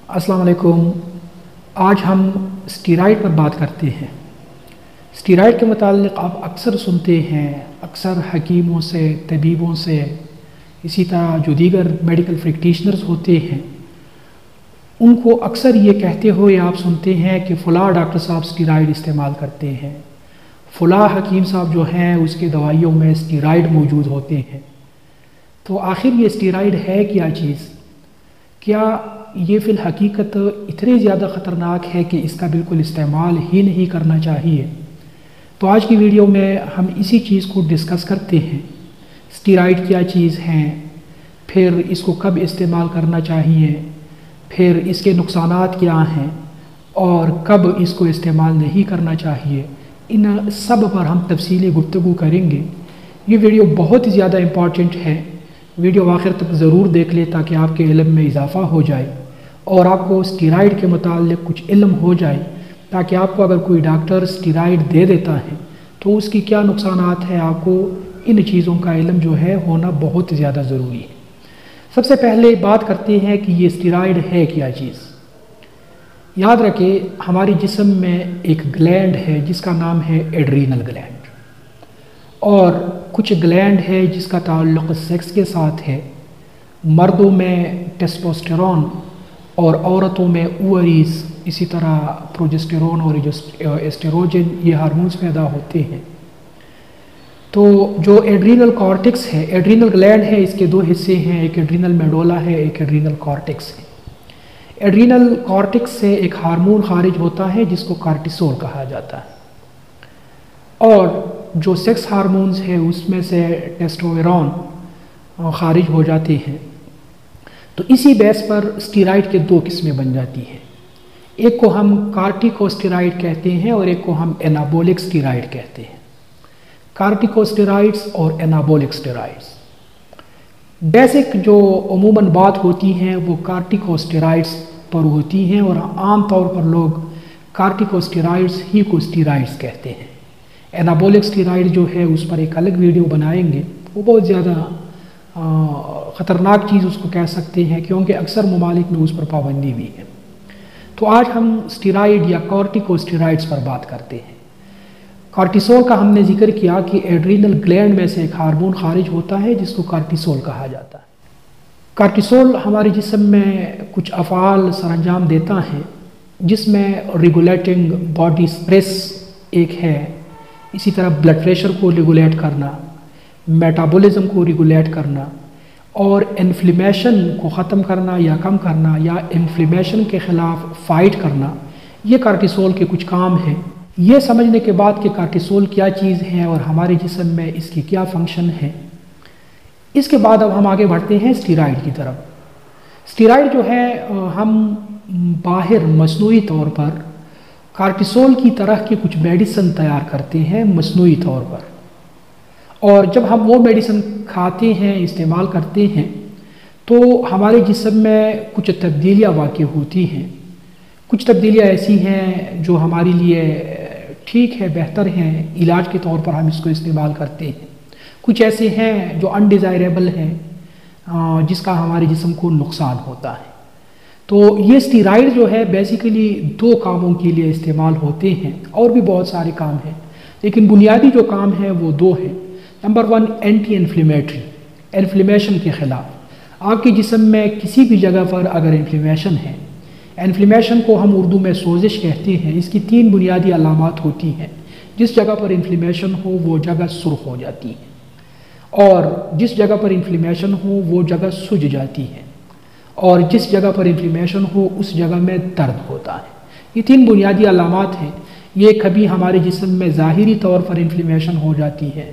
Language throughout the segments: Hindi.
अस्सलाम वालेकुम। आज हम स्टीरॉयड पर बात करते हैं। स्टीरॉयड के मुताल्लिक़ आप अक्सर सुनते हैं, अक्सर हकीमों से, तबीबों से, इसी तरह जो दीगर मेडिकल प्रैक्टिशनर्स होते हैं उनको अक्सर ये कहते हुए आप सुनते हैं कि फ़लाँ डॉक्टर साहब स्टीरॉयड इस्तेमाल करते हैं, फ़लाँ हकीम साहब जो हैं उसके दवाइयों में स्टीरॉयड मौजूद होते हैं। तो आखिर ये स्टीरॉयड है क्या चीज़? क्या ये फ़िल हकीकत इतने ज़्यादा ख़तरनाक है कि इसका बिल्कुल इस्तेमाल ही नहीं करना चाहिए? तो आज की वीडियो में हम इसी चीज़ को डिस्कस करते हैं। स्टीरॉयड क्या चीज़ हैं, फिर इसको कब इस्तेमाल करना चाहिए, फिर इसके नुकसानात क्या हैं और कब इसको इस्तेमाल नहीं करना चाहिए। इन सब पर हम तफसीली गुफ्तगू करेंगे। ये वीडियो बहुत ही ज़्यादा इम्पॉर्टेंट है। वीडियो आखिर तक ज़रूर देख ले ताकि आपके इल्म में इजाफ़ा हो जाए और आपको स्टीरॉयड के मुताल्लिक़ कुछ इल्म हो जाए, ताकि आपको अगर कोई डॉक्टर स्टीरॉयड दे देता है तो उसकी क्या नुकसानात हैं, आपको इन चीज़ों का इल्म जो है होना बहुत ज़्यादा ज़रूरी है। सबसे पहले बात करते हैं कि ये स्टीरॉयड है क्या चीज़। याद रखें, हमारे जिस्म में एक ग्लैंड है जिसका नाम है एड्रीनल ग्लैंड, और कुछ ग्लैंड है जिसका ताल्लुक़ सेक्स के साथ है। मर्दों में टेस्टोस्टेरोन और औरतों में ओवरीज, इसी तरह प्रोजेस्टेरोन और एस्ट्रोजन, ये हार्मोन्स पैदा होते हैं। तो जो एड्रीनल कॉर्टेक्स है, एड्रीनल ग्लैंड है, इसके दो हिस्से हैं, एक एड्रीनल मेडोला है, एक एड्रीनल कॉर्टेक्स है। एड्रीनल कॉर्टेक्स से एक हार्मोन खारिज होता है जिसको कार्टिसोल कहा जाता है, और जो सेक्स हार्मोन्स है उसमें से टेस्टोस्टेरोन खारिज हो जाते हैं। तो इसी बेस पर स्टीरॉयड के दो किस्में बन जाती हैं। एक को हम कार्टिकोस्टेरॉइड कहते हैं और एक को हम एनाबोलिक स्टीरॉयड कहते हैं। कार्टिकोस्टेरॉइड्स और एनाबोलिक स्टेरॉइड्स, बेसिक जो अमूमन बात होती हैं वो कार्टिकोस्टेरॉइड्स पर होती हैं और आम तौर पर लोग कार्टिकोस्टेरॉइड्स ही को स्टीरॉयड्स कहते हैं। एनाबोलिक स्टीरॉयड जो है उस पर एक अलग वीडियो बनाएंगे। वो बहुत ज़्यादा ख़तरनाक चीज़ उसको कह सकते हैं, क्योंकि अक्सर ममालिक में उस पर पाबंदी भी है। तो आज हम स्टीरॉयड या कॉर्टिकोस्टेरॉइड्स पर बात करते हैं। कार्टिसोल का हमने जिक्र किया कि एड्रीनल ग्लैंड में से एक हार्मोन खारिज होता है जिसको कार्टिसोल कहा जाता है। कार्टिसोल हमारे जिस्म में कुछ अफ़आल सरअंजाम देता है, जिसमें रेगुलेटिंग बॉडी स्ट्रेस एक है, इसी तरह ब्लड प्रेशर को रेगुलेट करना, मेटाबॉलिज्म को रेगुलेट करना और इन्फ्लेमेशन को ख़त्म करना या कम करना या इन्फ्लेमेशन के ख़िलाफ़ फ़ाइट करना। ये कार्टिसोल के कुछ काम हैं। ये समझने के बाद कि कार्टिसोल क्या चीज़ है और हमारे जिस्म में इसकी क्या फ़ंक्शन है, इसके बाद अब हम आगे बढ़ते हैं स्टीरॉयड की तरफ। स्टीरॉयड जो है हम बाहर मसनूई तौर पर कार्टिसोल की तरह की कुछ मेडिसिन तैयार करते हैं मसनूई तौर पर, और जब हम वो मेडिसिन खाते हैं, इस्तेमाल करते हैं, तो हमारे जिस्म में कुछ तब्दीलियाँ वाक़ई होती हैं। कुछ तब्दीलियाँ ऐसी हैं जो हमारे लिए ठीक है, बेहतर हैं, इलाज के तौर पर हम इसको इस्तेमाल करते हैं। कुछ ऐसे हैं जो अनडिज़ायरेबल हैं, जिसका हमारे जिस्म को नुकसान होता है। तो ये स्टीरॉयड जो है बेसिकली दो कामों के लिए इस्तेमाल होते हैं, और भी बहुत सारे काम हैं, लेकिन बुनियादी जो काम है वो दो हैं। नंबर 1, एंटी इन्फ्लेमेटरी, इन्फ्लेमेशन के ख़िलाफ़। आपके जिस्म में किसी भी जगह पर अगर इन्फ्लेमेशन है, इन्फ्लेमेशन को हम उर्दू में सोजिश कहते हैं, इसकी 3 बुनियादी अलामात होती हैं। जिस जगह पर इन्फ्लेमेशन हो वो जगह सुर्ख हो जाती है, और जिस जगह पर इन्फ्लेमेशन हो वो जगह सूज जाती है, और जिस जगह पर इन्फ्लेमेशन हो उस जगह में दर्द होता है। ये 3 बुनियादी अलामात हैं। ये कभी हमारे जिस्म में ज़ाहिरी तौर पर इन्फ्लेमेशन हो जाती है,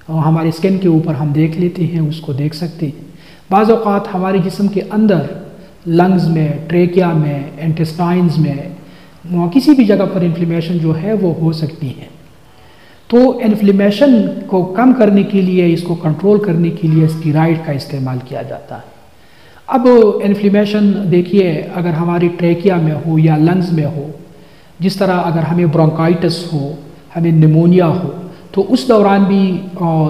और हमारे स्किन के ऊपर हम देख लेते हैं, उसको देख सकते हैं। बाज़ औक़ात हमारे जिस्म के अंदर लंग्स में, ट्रेकिया में, इंटेस्टाइन्स में, किसी भी जगह पर इन्फ्लेमेशन जो है वो हो सकती है। तो इन्फ्लेमेशन को कम करने के लिए, इसको कंट्रोल करने के लिए स्टीरॉयड का इस्तेमाल किया जाता है। अब इन्फ्लेमेशन देखिए, अगर हमारी ट्रेकिया में हो या लंग्स में हो, जिस तरह अगर हमें ब्रोंकाइटिस हो, हमें निमोनिया हो, तो उस दौरान भी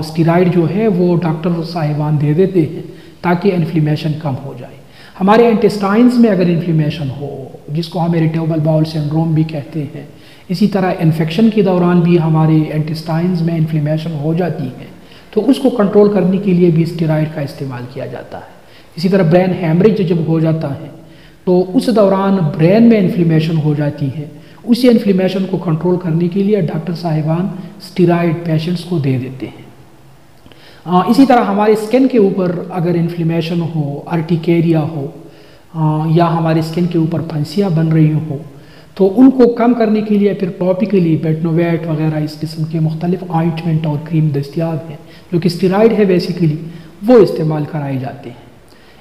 स्टीरॉयड जो है वो डॉक्टर साहिबान दे देते हैं ताकि इन्फ्लेमेशन कम हो जाए। हमारे इंटेस्टाइन्स में अगर इन्फ्लेमेशन हो, जिसको हम इरिटेबल बाउल सिंड्रोम भी कहते हैं, इसी तरह इन्फेक्शन के दौरान भी हमारे इंटेस्टाइन्स में इन्फ्लेमेशन हो जाती है, तो उसको कंट्रोल करने के लिए भी स्टेरॉइड का इस्तेमाल किया जाता है। इसी तरह ब्रेन हैमरेज जब हो जाता है तो उस दौरान ब्रेन में इन्फ्लेमेशन हो जाती है, उसी इन्फ्लेमेशन को कंट्रोल करने के लिए डॉक्टर साहिबान स्टेरॉइड पेशेंट्स को दे देते हैं। इसी तरह हमारे स्किन के ऊपर अगर इन्फ्लेमेशन हो, अर्टिकेरिया हो, या हमारे स्किन के ऊपर फंसियाँ बन रही हो, तो उनको कम करने के लिए फिर टॉपिकली बेटनोवेट वगैरह इस किस्म के मुख्तलिफ ऑइंटमेंट और क्रीम दस्तियाब हैं जो कि स्टेरॉइड है बेसिकली, वो इस्तेमाल कराए जाते हैं।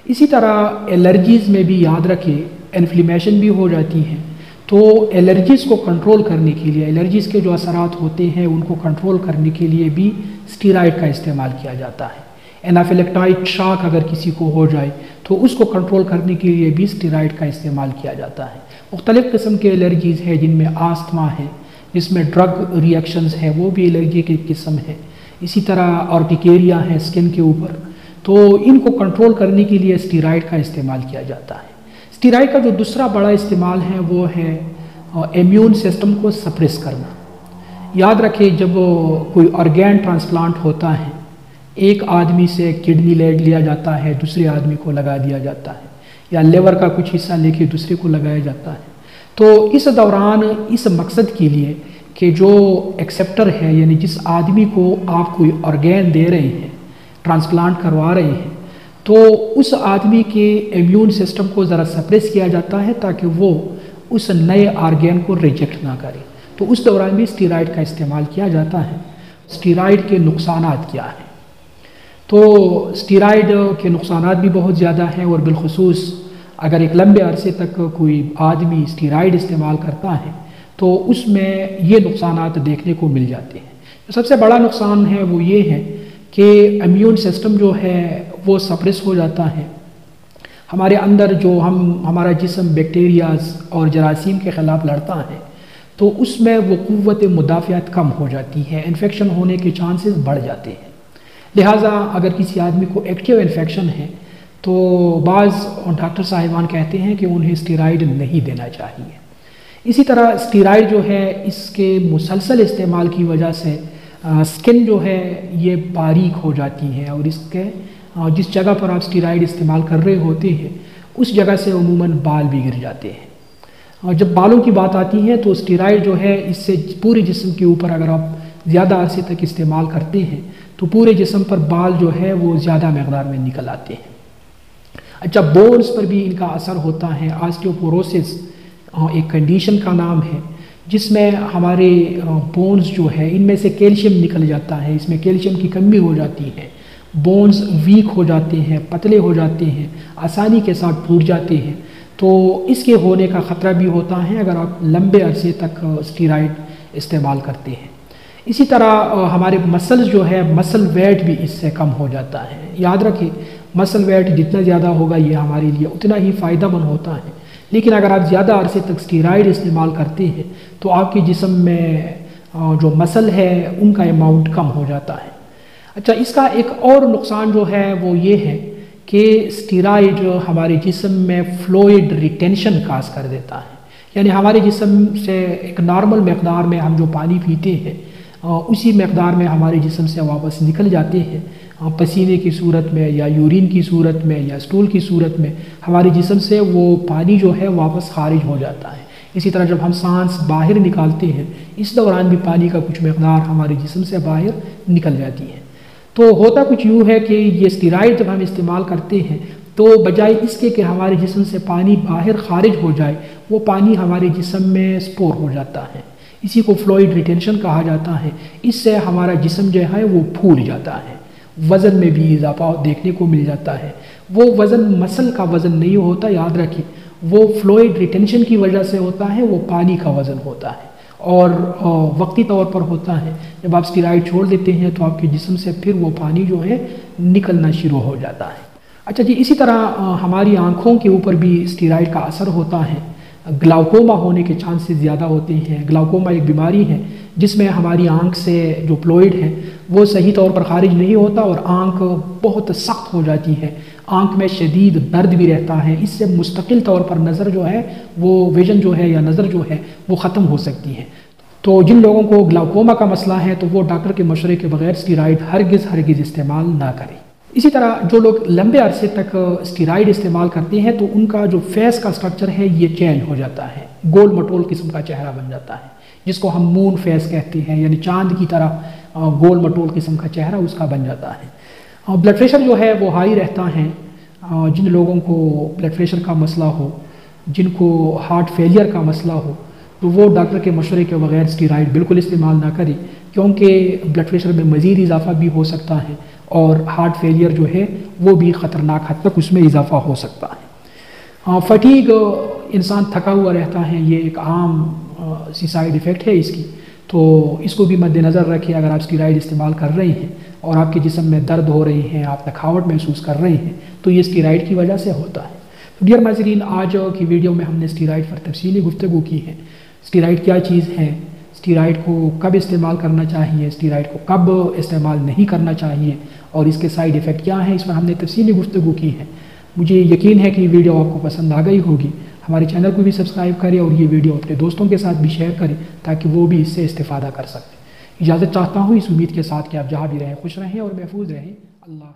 इसी तरह एलर्जीज़ में भी याद रखें, इन्फ्लेमेशन भी हो जाती हैं, तो एलर्जीज़ को कंट्रोल करने के लिए, एलर्जीज़ के जो असरात होते हैं उनको कंट्रोल करने के लिए भी स्टेरॉइड का इस्तेमाल किया जाता है। एनाफिलेक्टाइड शॉक अगर किसी को हो जाए तो उसको कंट्रोल करने के लिए भी स्टेरॉइड का इस्तेमाल किया जाता है। मुख्तलिफ़ किस्म के एलर्जीज़ है जिनमें आस्थमा है, जिसमें ड्रग रिएक्शंस है, वो भी एलर्जी की किस्म है। इसी तरह ऑर्टिकेरिया है स्किन के ऊपर, तो इनको कंट्रोल करने के लिए स्टेरॉइड का इस्तेमाल किया जाता है। स्टेरॉइड का जो दूसरा बड़ा इस्तेमाल है वो है इम्यून सिस्टम को सप्रेस करना। याद रखें, जब कोई ऑर्गेन ट्रांसप्लांट होता है, एक आदमी से किडनी ले लिया जाता है, दूसरे आदमी को लगा दिया जाता है, या लेवर का कुछ हिस्सा लेके दूसरे को लगाया जाता है, तो इस दौरान इस मकसद के लिए कि जो एक्सेप्टर है, यानी जिस आदमी को आप कोई ऑर्गेन दे रहे हैं, ट्रांसप्लांट करवा रहे हैं, तो उस आदमी के इम्यून सिस्टम को ज़रा सप्रेस किया जाता है ताकि वो उस नए ऑर्गेन को रिजेक्ट ना करे। तो उस दौरान भी स्टेरॉइड का इस्तेमाल किया जाता है। स्टेरॉइड के नुकसानात क्या हैं? तो स्टेरॉइड के नुकसानात भी बहुत ज़्यादा हैं, और बिलखुसूस अगर एक लंबे अरसे तक कोई आदमी स्टेरॉइड इस्तेमाल करता है तो उसमें ये नुकसानात देखने को मिल जाते हैं। तो सबसे बड़ा नुकसान है वो ये है कि इम्यून सिस्टम जो है वो सप्रेस हो जाता है। हमारे अंदर जो हमारा जिस्म बैक्टीरियाज और जरासीम के ख़िलाफ़ लड़ता है, तो उसमें वो क़ुव्वत मुदाफ़ियत कम हो जाती है, इन्फेक्शन होने के चांसेस बढ़ जाते हैं। लिहाजा अगर किसी आदमी को एक्टिव इन्फेक्शन है तो बाज़ डॉक्टर साहिबान कहते हैं कि उन्हें स्टेरॉइड नहीं देना चाहिए। इसी तरह स्टेरॉइड जो है, इसके मुसलसल इस्तेमाल की वजह से स्किन जो है ये बारीक हो जाती है, और इसके जिस जगह पर आप स्टेरॉइड इस्तेमाल कर रहे होते हैं उस जगह से उमूमन बाल भी गिर जाते हैं। और जब बालों की बात आती है तो स्टेरॉइड जो है इससे पूरे जिस्म के ऊपर अगर आप ज़्यादा अरसे तक इस्तेमाल करते हैं तो पूरे जिस्म पर बाल जो है वो ज़्यादा मकदार में निकल आते हैं। अच्छा, बोन्स पर भी इनका असर होता है। ऑस्टियोपोरोसिस एक कंडीशन का नाम है जिसमें हमारे बोन्स जो है इनमें से कैल्शियम निकल जाता है, इसमें कैल्शियम की कमी हो जाती है, बोन्स वीक हो जाते हैं, पतले हो जाते हैं, आसानी के साथ टूट जाते हैं। तो इसके होने का ख़तरा भी होता है अगर आप लंबे अरसे तक स्टेरॉइड इस्तेमाल करते हैं। इसी तरह हमारे मसल्स जो है, मसल वेट भी इससे कम हो जाता है। याद रखें, मसल वेट जितना ज़्यादा होगा ये हमारे लिए उतना ही फ़ायदेमंद होता है, लेकिन अगर आप ज़्यादा अरसे तक स्टेरॉइड इस्तेमाल करते हैं तो आपके जिस्म में जो मसल है उनका अमाउंट कम हो जाता है। अच्छा, इसका एक और नुकसान जो है वो ये है कि स्टेरॉइड हमारे जिस्म में फ्लूइड रिटेंशन काज कर देता है, यानी हमारे जिस्म से एक नॉर्मल मकदार में हम जो पानी पीते हैं उसी मकदार में हमारे जिस्म से वापस निकल जाते हैं, पसीने की सूरत में या यूरिन की सूरत में या स्टूल की सूरत में हमारे जिस्म से वो पानी जो है वापस खारिज हो जाता है। इसी तरह जब हम सांस बाहर निकालते हैं इस दौरान भी पानी का कुछ मकदार हमारे जिस्म से बाहर निकल जाती है। तो होता कुछ यूँ है कि ये स्टेरॉइड जब हम इस्तेमाल करते हैं तो बजाय इसके कि हमारे जिस्म से पानी बाहर खारिज हो जाए, वो पानी हमारे जिस्म में स्टोर हो जाता है। इसी को फ्लूइड रिटेंशन कहा जाता है। इससे हमारा जिस्म जो है वो फूल जाता है, वज़न में भी इजाफा देखने को मिल जाता है। वो वज़न मसल का वज़न नहीं होता, याद रखें, वो फ्लूइड रिटेंशन की वजह से होता है, वो पानी का वज़न होता है और वक्ती तौर पर होता है। जब आप स्टेरॉइड छोड़ देते हैं तो आपके जिस्म से फिर वो पानी जो है निकलना शुरू हो जाता है। अच्छा जी, इसी तरह हमारी आँखों के ऊपर भी स्टेरॉइड का असर होता है। ग्लाउकोमा होने के चांसेस ज़्यादा होते हैं। ग्लाउकोमा एक बीमारी है जिसमें हमारी आंख से जो फ्लूइड है वो सही तौर पर खारिज नहीं होता और आंख बहुत सख्त हो जाती है, आंख में शदीद दर्द भी रहता है। इससे मुस्तकिल तौर पर नज़र जो है वो विजन जो है या नज़र जो है वो ख़त्म हो सकती है। तो जिन लोगों को ग्लाउकोमा का मसला है तो वो डॉक्टर के मशवरे के बगैर स्टीरॉयड हरगिज़ इस्तेमाल ना करें। इसी तरह जो लोग लंबे अरसे तक स्टीरॉयड इस्तेमाल करते हैं तो उनका जो फेस का स्ट्रक्चर है ये चेंज हो जाता है, गोल मटोल किस्म का चेहरा बन जाता है, जिसको हम मून फेस कहते हैं, यानी चांद की तरह गोल मटोल किस्म का चेहरा उसका बन जाता है। और ब्लड प्रेशर जो है वो हाई रहता है। जिन लोगों को ब्लड प्रेशर का मसला हो, जिनको हार्ट फेलियर का मसला हो, तो वो डॉक्टर के मशवरे के बगैर स्टीरॉयड बिल्कुल इस्तेमाल ना करें, क्योंकि ब्लड प्रेशर में मज़ीद इजाफा भी हो सकता है और हार्ट फेलियर जो है वो भी ख़तरनाक हद तक उसमें इजाफा हो सकता है। फटीग, इंसान थका हुआ रहता है, ये एक आम सी साइड इफ़ेक्ट है इसकी, तो इसको भी मद्देनज़र रखें। अगर आप स्टीरॉयड इस्तेमाल कर रहे हैं और आपके जिस्म में दर्द हो रही हैं, आप थकावट महसूस कर रहे हैं, तो ये स्टीरॉयड की वजह से होता है। तो डियर नाज़रीन, आज की वीडियो में हमने स्टीरॉयड पर तफसीली गुफ्तगू की है। स्टीरॉयड क्या चीज़ है, स्टीरॉयड को कब इस्तेमाल करना चाहिए, स्टीरॉयड को कब इस्तेमाल नहीं करना चाहिए और इसके साइड इफ़ेक्ट क्या हैं, इस पर हमने तफसीली गुफ्तगू की है। मुझे यकीन है कि ये वीडियो आपको पसंद आ गई होगी। हमारे चैनल को भी सब्सक्राइब करें और ये वीडियो अपने दोस्तों के साथ भी शेयर करें ताकि वो भी इससे इस्तेफ़ादा कर सकें। इजाज़त चाहता हूँ इस उम्मीद के साथ कि आप जहाँ भी रहें खुश रहें और महफूज रहें। अल्लाह।